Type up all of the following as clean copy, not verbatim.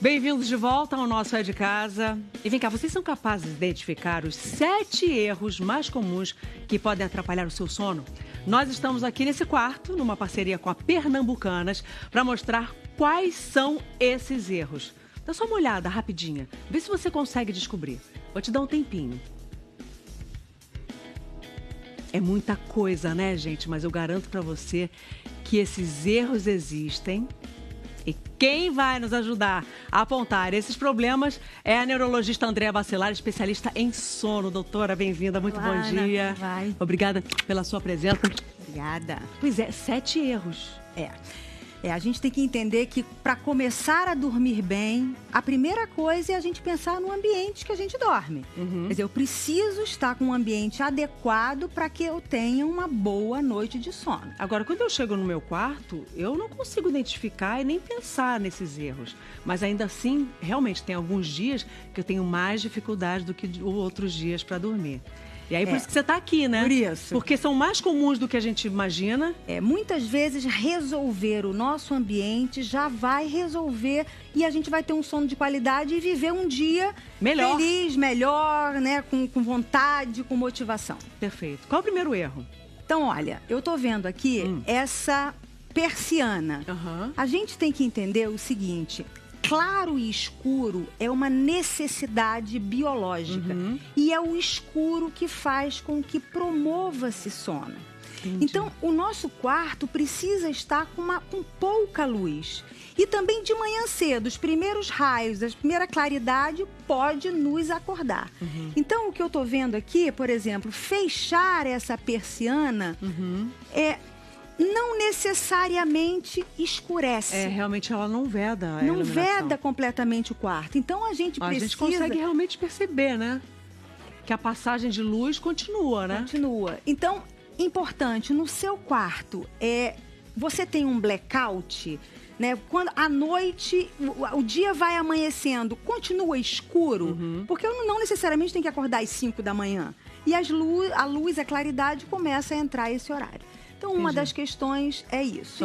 Bem-vindos de volta ao nosso É de Casa. E vem cá, vocês são capazes de identificar os 7 erros mais comuns que podem atrapalhar o seu sono? Nós estamos aqui nesse quarto, numa parceria com a Pernambucanas, para mostrar quais são esses erros. Dá só uma olhada rapidinha, vê se você consegue descobrir. Vou te dar um tempinho. É muita coisa, né, gente? Mas eu garanto para você que esses erros existem. E quem vai nos ajudar a apontar esses problemas é a neurologista Andréa Bacelar, especialista em sono. Doutora, bem-vinda, muito Olá, bom dia. vai. Obrigada pela sua presença. Obrigada. Pois é, 7 erros. A gente tem que entender que para começar a dormir bem, a primeira coisa é a gente pensar no ambiente que a gente dorme. Quer dizer, eu preciso estar com um ambiente adequado para que eu tenha uma boa noite de sono. Agora, quando eu chego no meu quarto, eu não consigo identificar e nem pensar nesses erros. Mas ainda assim, realmente, tem alguns dias que eu tenho mais dificuldade do que outros dias para dormir. E aí, por isso que você está aqui, né? Por isso. Porque são mais comuns do que a gente imagina. Muitas vezes resolver o nosso ambiente já vai resolver e a gente vai ter um sono de qualidade e viver um dia Melhor. feliz, melhor, né? Com vontade, com motivação. Perfeito. Qual é o primeiro erro? Então, olha, eu tô vendo aqui essa persiana. Aham. A gente tem que entender o seguinte: claro e escuro é uma necessidade biológica. E é o escuro que faz com que promova-se sono. Entendi. Então, o nosso quarto precisa estar com pouca luz. E também de manhã cedo, os primeiros raios, a primeira claridade pode nos acordar. Então, o que eu estou vendo aqui, por exemplo, fechar essa persiana não necessariamente escurece. Realmente ela não veda a Não iluminação. veda completamente o quarto. Então, a gente precisa... A gente consegue realmente perceber, né? Que a passagem de luz continua, né? Continua. Então, importante, no seu quarto, você tem um blackout, né? Quando à noite, o dia vai amanhecendo, continua escuro, porque eu não necessariamente tenho que acordar às 5 da manhã. E a luz, a claridade começa a entrar esse horário. Então, uma das questões é isso.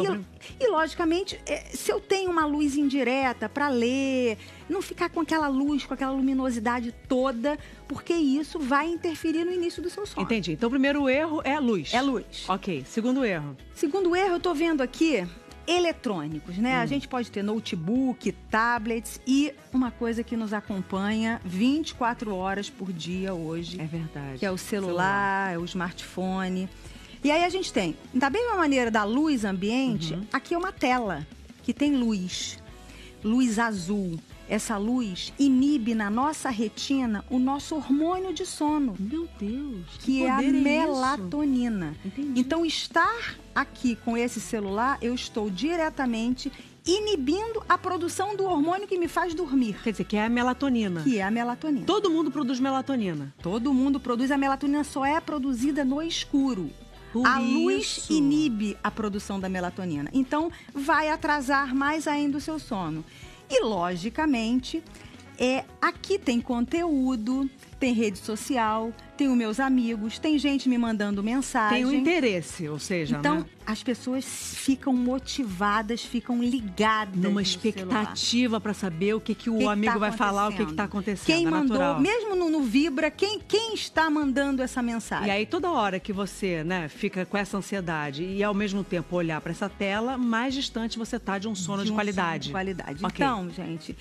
E logicamente, se eu tenho uma luz indireta para ler, não ficar com aquela luz, com aquela luminosidade toda, porque isso vai interferir no início do seu sono. Entendi. Então, o primeiro erro é a luz. É luz. Ok. Segundo erro. Segundo erro, eu tô vendo aqui eletrônicos, né? A gente pode ter notebook, tablets e uma coisa que nos acompanha 24 horas por dia hoje. É verdade. Que é o celular, é o smartphone. E aí a gente tem, da mesma maneira da luz ambiente, aqui é uma tela que tem luz azul. Essa luz inibe na nossa retina o nosso hormônio de sono. Meu Deus, que é a poder melatonina. Entendi. Então, estar aqui com esse celular, eu estou diretamente inibindo a produção do hormônio que me faz dormir. Quer dizer, que é a melatonina. Que é a melatonina. Todo mundo produz melatonina. Todo mundo produz. A melatonina só é produzida no escuro. A luz inibe a produção da melatonina. Então, vai atrasar mais ainda o seu sono. E, logicamente, aqui tem conteúdo, tem rede social, tem os meus amigos, tem gente me mandando mensagem. Tem um interesse, ou seja, então, né? As pessoas ficam motivadas, ficam ligadas Numa no expectativa para saber o que o amigo vai falar, o que está acontecendo. Quem é mandou, natural. mesmo no Vibra, quem está mandando essa mensagem? E aí, toda hora que você, né, fica com essa ansiedade e, ao mesmo tempo, olhar para essa tela, mais distante você está de um sono de qualidade. Okay. Então, gente,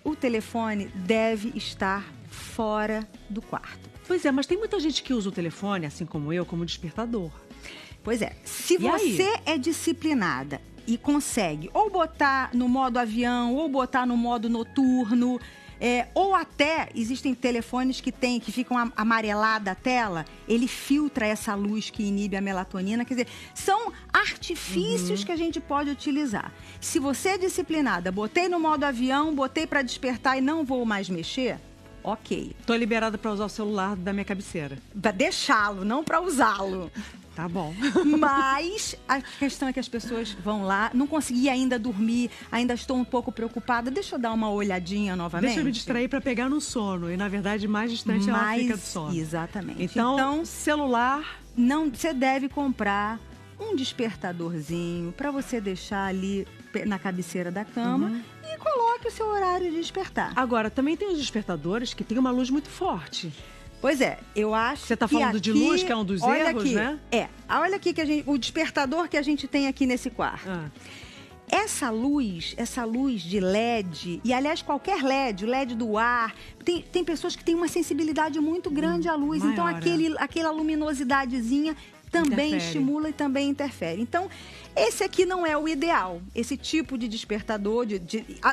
o telefone deve estar fora do quarto. Pois é, mas tem muita gente que usa o telefone, assim como eu, como despertador. Pois é, se você é disciplinada e consegue ou botar no modo avião, ou botar no modo noturno, ou até existem telefones que ficam amarelada a tela, ele filtra essa luz que inibe a melatonina. Quer dizer, são artifícios que a gente pode utilizar. Se você é disciplinada, botei no modo avião, botei para despertar e não vou mais mexer, ok. Tô liberada para usar o celular da minha cabeceira. Para deixá-lo, não para usá-lo. Tá bom. Mas a questão é que as pessoas vão lá, não consegui ainda dormir, ainda estou um pouco preocupada. Deixa eu dar uma olhadinha novamente. Deixa eu me distrair para pegar no sono. E, na verdade, mais distante ela fica do sono. Exatamente. Então, celular... Não, você deve comprar um despertadorzinho para você deixar ali na cabeceira da cama e coloque para o seu horário de despertar. Agora, também tem os despertadores que tem uma luz muito forte. Pois é, eu acho. Você está falando de luz, que é um dos erros, aqui, né? Olha aqui o despertador que a gente tem aqui nesse quarto. Essa luz de LED, e aliás qualquer LED, o LED do ar, tem pessoas que têm uma sensibilidade muito grande à luz. Maior, então aquela luminosidadezinha também interfere. Estimula e também interfere. Então, esse aqui não é o ideal. Esse tipo de despertador,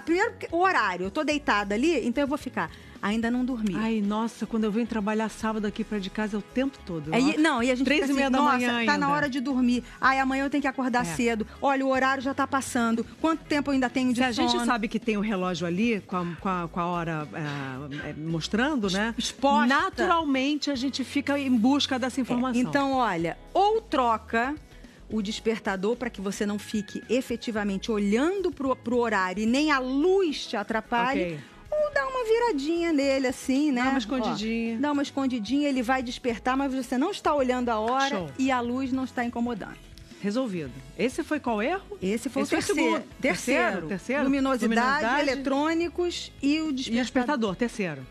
primeiro, o horário. Eu tô deitada ali, então eu vou ficar. Ainda não dormi. Ai, nossa, quando eu venho trabalhar sábado aqui perto de casa, é o tempo todo. E a gente 3 fica e meia assim, da nossa, manhã tá ainda. na hora de dormir. Ai, amanhã eu tenho que acordar cedo. Olha, o horário já tá passando. Quanto tempo eu ainda tenho de sono? Se a gente sabe que tem o relógio ali, com a hora mostrando, né? Exposta. Naturalmente, a gente fica em busca dessa informação. Então, olha, ou troca o despertador para que você não fique efetivamente olhando pro horário e nem a luz te atrapalhe. Ok. Ou dá uma viradinha nele, assim, né? Dá uma escondidinha. Dá uma escondidinha, ele vai despertar, mas você não está olhando a hora. Show. E a luz não está incomodando. Resolvido. Esse foi qual erro? Esse foi o terceiro. segundo. Terceiro? Luminosidade, eletrônicos e o E despertador. despertador, terceiro.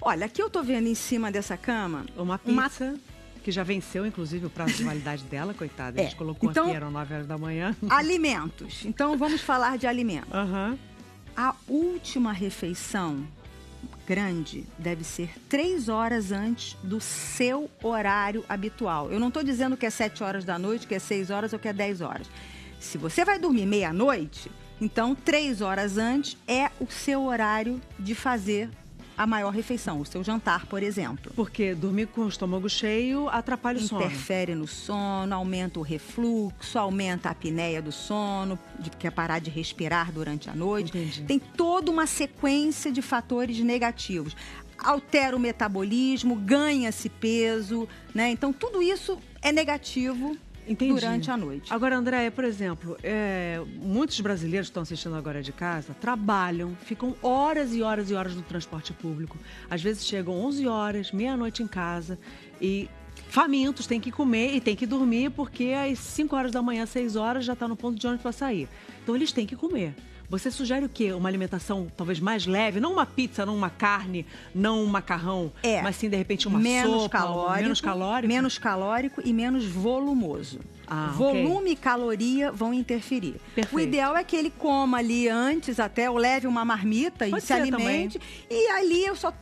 Olha, aqui eu tô vendo em cima dessa cama Uma pizza, que já venceu, inclusive, o prazo de validade dela, coitada. A gente colocou então, aqui, eram 9 horas da manhã. alimentos. Então, vamos falar de alimentos. A última refeição grande deve ser 3 horas antes do seu horário habitual. Eu não estou dizendo que é 7 horas da noite, que é 6 horas ou que é 10 horas. Se você vai dormir meia-noite, então 3 horas antes é o seu horário de fazer a maior refeição, o seu jantar, por exemplo. Porque dormir com o estômago cheio atrapalha o sono. Interfere no sono, aumenta o refluxo, aumenta a apneia do sono, quer parar de respirar durante a noite. Entendi. Tem toda uma sequência de fatores negativos. Altera o metabolismo, ganha-se peso, né? Então, tudo isso é negativo. Entendi. Durante a noite. Agora, Andréia, por exemplo, muitos brasileiros que estão assistindo agora de casa trabalham, ficam horas e horas e horas no transporte público. Às vezes chegam 11 horas, meia-noite em casa e famintos, tem que comer e tem que dormir porque às 5 horas da manhã, 6 horas, já está no ponto de ônibus para sair. Então, eles têm que comer. Você sugere o quê? Uma alimentação talvez mais leve? Não uma pizza, não uma carne, não um macarrão, mas sim, de repente, uma sopa, menos calórico? Menos calórico e menos volumoso. Volume e caloria vão interferir. Perfeito. O ideal é que ele coma ali antes até, ou leve uma marmita e se alimente. Também. E ali eu só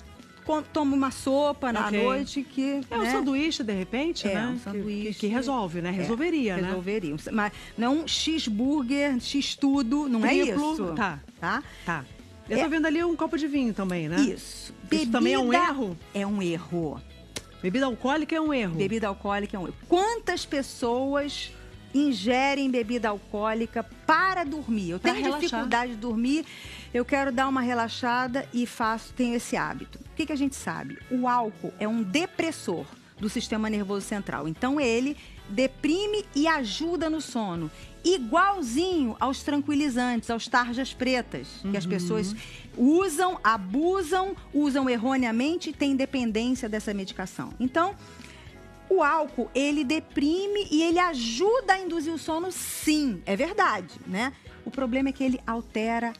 tomo uma sopa na noite que... um sanduíche, de repente, né? Um sanduíche. Que resolve, né? Resolveria, né? Resolveria. Mas não um cheeseburger, x-tudo, não Triplo, é isso? Tá. Eu tô vendo ali um copo de vinho também, né? Isso. Isso também é um erro? É um erro. Bebida alcoólica é um erro? Bebida alcoólica é um erro. Quantas pessoas ingerem bebida alcoólica para dormir? Eu tenho dificuldade de dormir, eu quero dar uma relaxada e tenho esse hábito. O que a gente sabe? O álcool é um depressor do sistema nervoso central. Então, ele deprime e ajuda no sono. Igualzinho aos tranquilizantes, aos tarjas pretas, que as pessoas usam, abusam, usam erroneamente e têm dependência dessa medicação. Então, o álcool, ele deprime e ele ajuda a induzir o sono, sim, é verdade, né? O problema é que ele altera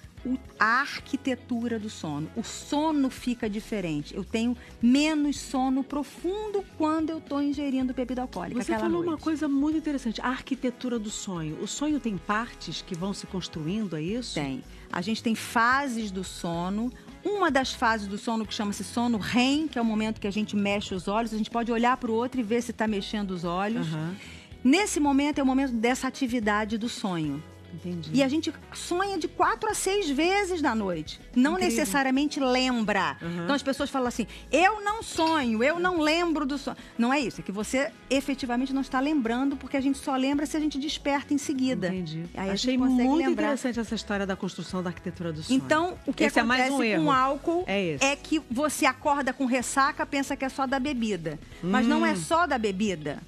a arquitetura do sono. O sono fica diferente. Eu tenho menos sono profundo quando eu estou ingerindo bebida alcoólica. Você falou uma coisa muito interessante, a arquitetura do sonho. O sonho tem partes que vão se construindo, é isso? Tem. A gente tem fases do sono. Uma das fases do sono que chama-se sono REM, que é o momento que a gente mexe os olhos. A gente pode olhar para o outro e ver se está mexendo os olhos. Nesse momento é o momento dessa atividade do sonho. Entendi. E a gente sonha de 4 a 6 vezes na noite. Não necessariamente lembra. Então as pessoas falam assim, eu não sonho, eu não lembro do sonho. Não é isso, é que você efetivamente não está lembrando, porque a gente só lembra se a gente desperta em seguida. Entendi. Aí achei muito interessante essa história da construção da arquitetura do sonho. Então, o que Esse acontece com o álcool é que você acorda com ressaca, pensa que é só da bebida. Mas não é só da bebida.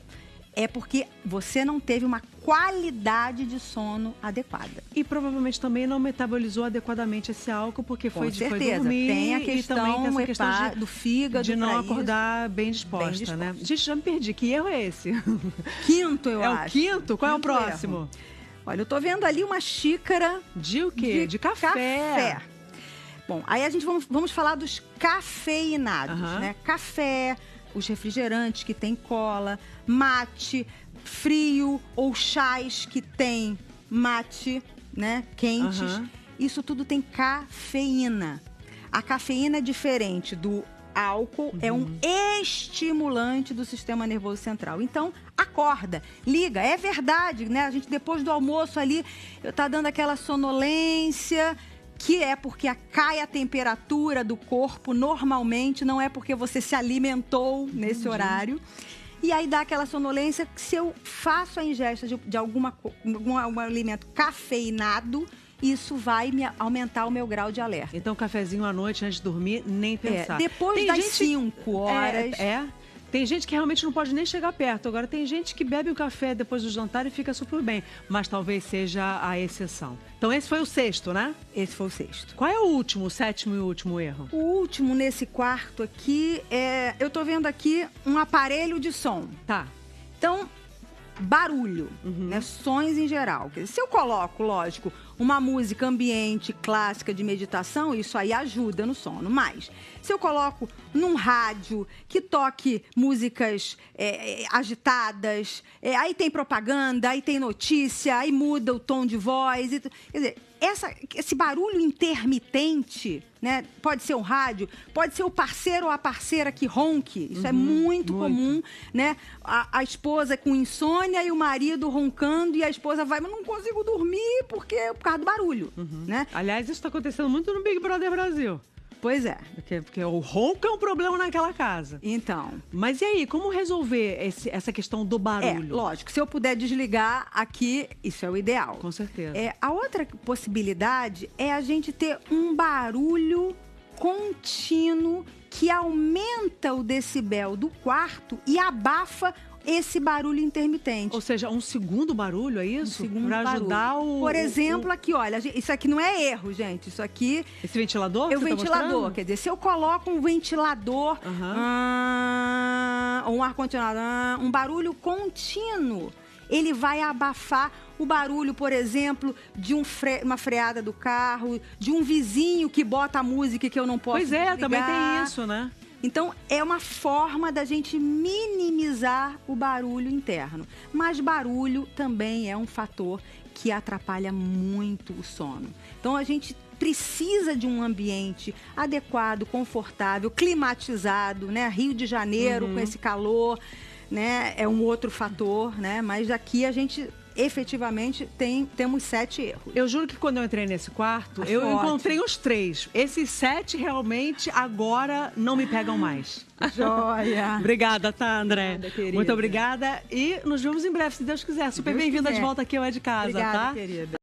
É porque você não teve uma qualidade de sono adequada. E provavelmente também não metabolizou adequadamente esse álcool, porque foi certeza. Dormir. Tem a questão, e também tem essa questão do fígado. De não acordar bem disposta, né? Gente, já me perdi. Que erro é esse? Quinto, eu acho. É o quinto? Qual é o próximo? Olha, eu tô vendo ali uma xícara... De o quê? De café. Bom, aí a gente vamos falar dos cafeinados, né? Café, os refrigerantes que tem cola, mate, frio ou chás que tem mate, né? Quentes. Isso tudo tem cafeína. A cafeína é diferente do álcool, é um estimulante do sistema nervoso central. Então, acorda, liga. É verdade, né? A gente, depois do almoço ali, tá dando aquela sonolência, que é porque cai a temperatura do corpo normalmente, não é porque você se alimentou nesse horário. E aí dá aquela sonolência que, se eu faço a ingesta de algum alimento cafeinado, isso vai aumentar o meu grau de alerta. Então, cafezinho à noite, antes de dormir, nem pensar. Depois das 5 horas... Tem gente que realmente não pode nem chegar perto. Agora, tem gente que bebe um café depois do jantar e fica super bem. Mas talvez seja a exceção. Então, esse foi o 6º, né? Esse foi o 6º. Qual é o último, o 7º e o último erro? O último, nesse quarto aqui, eu tô vendo aqui um aparelho de som. Tá. Então, barulho, né? Sons em geral. Se eu coloco, lógico, uma música ambiente clássica de meditação, isso aí ajuda no sono. Mas, se eu coloco num rádio que toque músicas agitadas, aí tem propaganda, aí tem notícia, aí muda o tom de voz. Quer dizer, esse barulho intermitente, né? Pode ser um rádio, pode ser o parceiro ou a parceira que ronque. Isso é muito comum, né? A esposa com insônia e o marido roncando, e a esposa vai, mas não consigo dormir por causa do barulho, né? Aliás, isso está acontecendo muito no Big Brother Brasil. Pois é. Porque o ronco é um problema naquela casa. Então. Mas e aí, como resolver essa questão do barulho? Lógico, se eu puder desligar aqui, isso é o ideal. Com certeza. A outra possibilidade é a gente ter um barulho contínuo que aumenta o decibel do quarto e abafa esse barulho intermitente. Ou seja, um segundo barulho, é isso? Um segundo pra ajudar barulho. Por exemplo, aqui, olha, isso aqui não é erro, gente. Isso aqui... Esse ventilador? É o ventilador. Quer dizer, se eu coloco um ventilador, ou um ar-condicionado, um barulho contínuo, ele vai abafar o barulho, por exemplo, de uma freada do carro, de um vizinho que bota a música que eu não posso desligar. Também tem isso, né? Então, é uma forma da gente minimizar o barulho interno. Mas barulho também é um fator que atrapalha muito o sono. Então, a gente precisa de um ambiente adequado, confortável, climatizado, né? Rio de Janeiro, com esse calor, né? É um outro fator, né? Mas aqui a gente... efetivamente, temos 7 erros. Eu juro que quando eu entrei nesse quarto, eu encontrei os 3. Esses 7 realmente agora não me pegam mais. Joia! Obrigada, tá, André? Obrigada, querida. Muito obrigada. E nos vemos em breve, se Deus quiser. Super bem-vinda de volta aqui ao É de Casa, obrigada, tá? Querida.